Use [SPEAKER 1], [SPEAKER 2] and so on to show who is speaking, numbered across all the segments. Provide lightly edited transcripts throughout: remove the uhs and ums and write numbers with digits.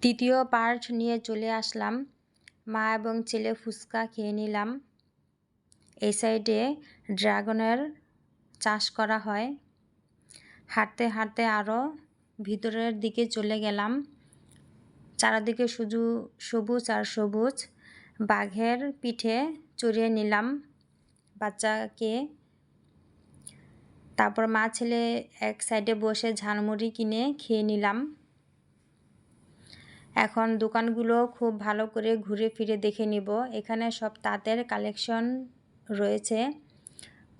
[SPEAKER 1] তৃতীয় পার্ট নিয়ে চলে আসলাম। মা এবং ছেলে ফুচকা খেয়ে নিলাম। এই সাইডে ড্রাগনের চাষ করা হয়। হাঁটতে হাঁটতে আরও ভিতরের দিকে চলে গেলাম। চারদিকে শুধু সবুজ আর সবুজ। বাঘের পিঠে চড়িয়ে নিলাম বাচ্চাকে। তারপর মা ছেলে এক সাইডে বসে ঝালমুড়ি কিনে খেয়ে নিলাম। এখন দোকানগুলো খুব ভালো করে ঘুরে ফিরে দেখে নিব। এখানে সব তাঁতের কালেকশন রয়েছে।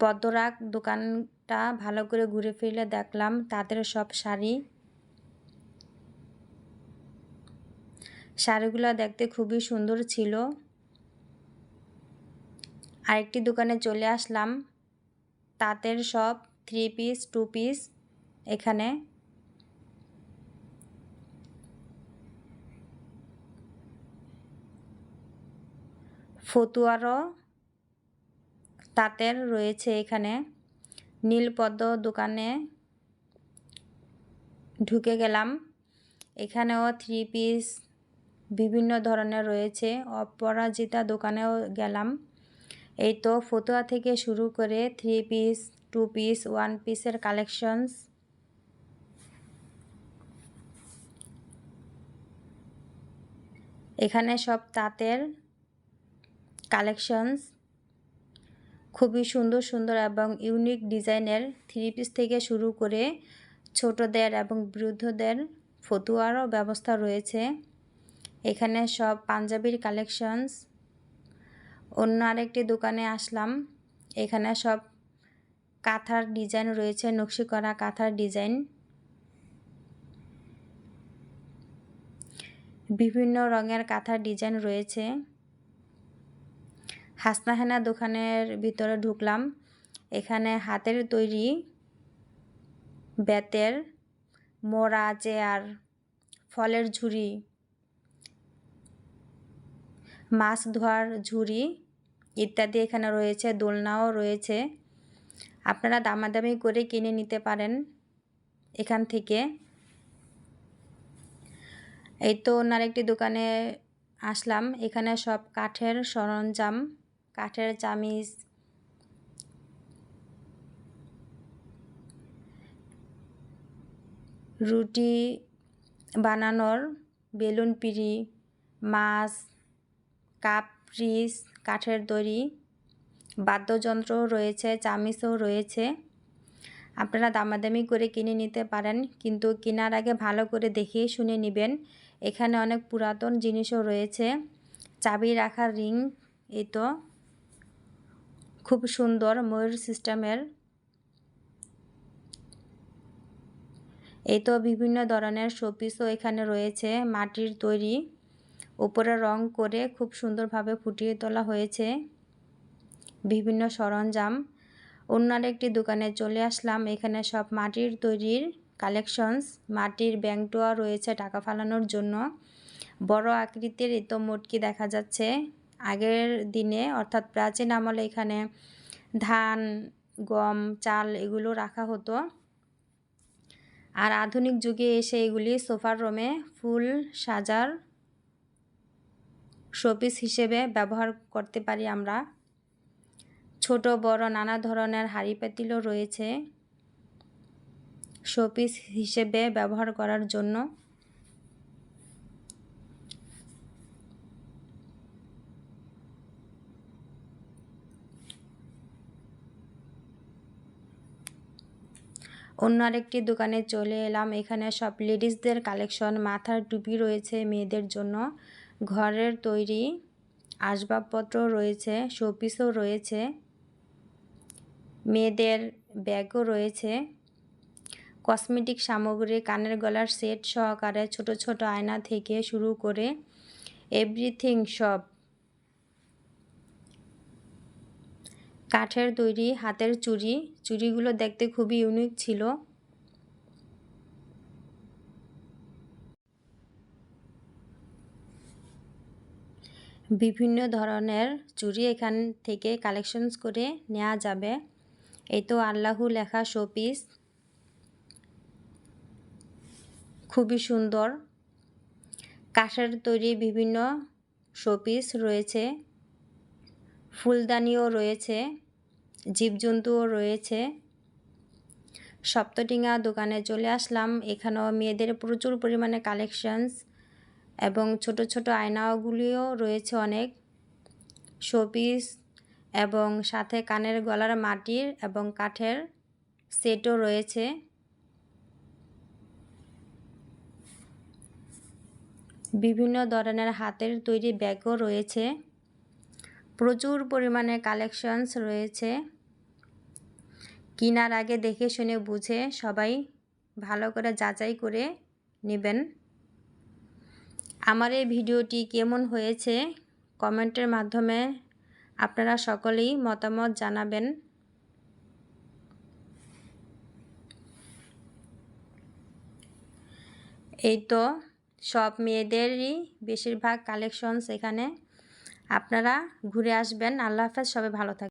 [SPEAKER 1] পদ্মরাগ দোকানটা ভালো করে ঘুরে ফিরে দেখলাম। তাঁতের সব শাড়িগুলো দেখতে খুবই সুন্দর ছিল। আরেকটি দোকানে চলে আসলাম। তাঁতের সব 3 পিস 2 পিস এখানে। ফতুয়ারও তাঁতের রয়েছে এখানে। নীলপদ্ম দোকানে ঢুকে গেলাম। এখানেও 3 পিস বিভিন্ন ধরনের রয়েছে। অপরাজিতা দোকানেও গেলাম। এই তো ফতুয়া থেকে শুরু করে 3 পিস 2 পিস 1 পিসের কালেকশনস। এখানে সব তাঁতের কালেকশনস খুবই সুন্দর সুন্দর এবং ইউনিক ডিজাইনের 3 পিস থেকে শুরু করে ছোটদের এবং বৃদ্ধদের ফতুয়ারও ব্যবস্থা রয়েছে। এখানে সব পাঞ্জাবির কালেকশনস। অন্য আরেকটি দোকানে আসলাম। এখানে সব কাঁথার ডিজাইন রয়েছে, নকশি করা কাঁথার ডিজাইন। বিভিন্ন রঙের কাঁথার ডিজাইন রয়েছে। হাসনাহেনা দোকানের ভিতরে ঢুকলাম। এখানে হাতের তৈরি বেতের মোড়া, চেয়ার, ফলের ঝুড়ি, মাছ ধোয়ার ঝুড়ি ইত্যাদি এখানে রয়েছে। দোলনাও রয়েছে। আপনারা দামাদামি করে কিনে নিতে পারেন এখান থেকে। এই তো অন্য আরেকটি দোকানে আসলাম। এখানে সব কাঠের সরঞ্জাম, কাঠের চামিচ, রুটি বানানোর বেলুন পিঁড়ি, মাছ, কাপ, ফ্রিজ, কাঠের তৈরি, বাদ্যযন্ত্রও রয়েছে, চামিচও রয়েছে। আপনারা দামাদামি করে কিনে নিতে পারেন, কিন্তু কেনার আগে ভালো করে দেখে শুনে নেবেন। এখানে অনেক পুরাতন জিনিসও রয়েছে। চাবি রাখার রিং, এই তো খুব সুন্দর ময়ূর সিস্টেমের। এই তো বিভিন্ন ধরনের শোপিসও এখানে রয়েছে, মাটির তৈরি। উপরে রং করে খুব সুন্দরভাবে ফুটিয়ে তোলা হয়েছে বিভিন্ন সরঞ্জাম। অন্য আরেকটি দোকানে চলে আসলাম। এখানে সব মাটির তৈরির কালেকশনস। মাটির ব্যাংটোয়া রয়েছে টাকা ফালানোর জন্য। বড় আকৃতির এই তো মটকি দেখা যাচ্ছে। আগের দিনে অর্থাৎ প্রাচীন আমলে এখানে ধান, গম, চাল এগুলো রাখা হতো। আর আধুনিক যুগে এসে এগুলি সোফার রুমে ফুল সাজার শোপিস হিসেবে ব্যবহার করতে পারি আমরা। ছোট বড় নানা ধরনের হাঁড়ি পাতিলও রয়েছে শোপিস হিসেবে ব্যবহার করার জন্য। অন্য আরেকটি দোকানে চলে এলাম। এখানে সব লেডিসদের কালেকশন। মাথার টুপি রয়েছে মেয়েদের জন্য। ঘরের তৈরি আসবাবপত্র রয়েছে, শোপিসও রয়েছে, মেয়েদের ব্যাগও রয়েছে, কসমেটিক সামগ্রী, কানের গলার সেট সহকারে ছোট ছোট আয়না থেকে শুরু করে এভরিথিং সব। কাঠের তৈরি হাতের চুড়ি, চুড়িগুলো দেখতে খুবই ইউনিক ছিল। বিভিন্ন ধরনের চুড়ি এখান থেকে কালেকশনস করে নেওয়া যাবে। এই তো আল্লাহু লেখা শোপিস, খুবই সুন্দর। কাঠের তৈরি বিভিন্ন শোপিস রয়েছে, ফুলদানিও রয়েছে, জীবজন্তুও রয়েছে। সপ্তডিঙা দোকানে চলে আসলাম। এখানেও মেয়েদের প্রচুর পরিমাণে কালেকশনস এবং ছোট ছোট আয়নাগুলিও রয়েছে অনেক, শোপিস এবং সাথে কানের গলার মাটির এবং কাঠের সেটও রয়েছে। বিভিন্ন ধরনের হাতের তৈরি ব্যাগও রয়েছে। প্রচুর পরিমাণে কালেকশনস রয়েছে। কেনার আগে দেখে শুনে বুঝে সবাই ভালো করে যাচাই করে নেবেন। আমার এই ভিডিওটি কেমন হয়েছে কমেন্টের মাধ্যমে আপনারা সকলেই মতামত জানাবেন। এই তো সব মেয়েদেরই বেশিরভাগ কালেকশনস এখানে। আপনারা ঘুরে আসবেন। আল্লাহ হাফেজ, সবাই ভালো থাকবেন।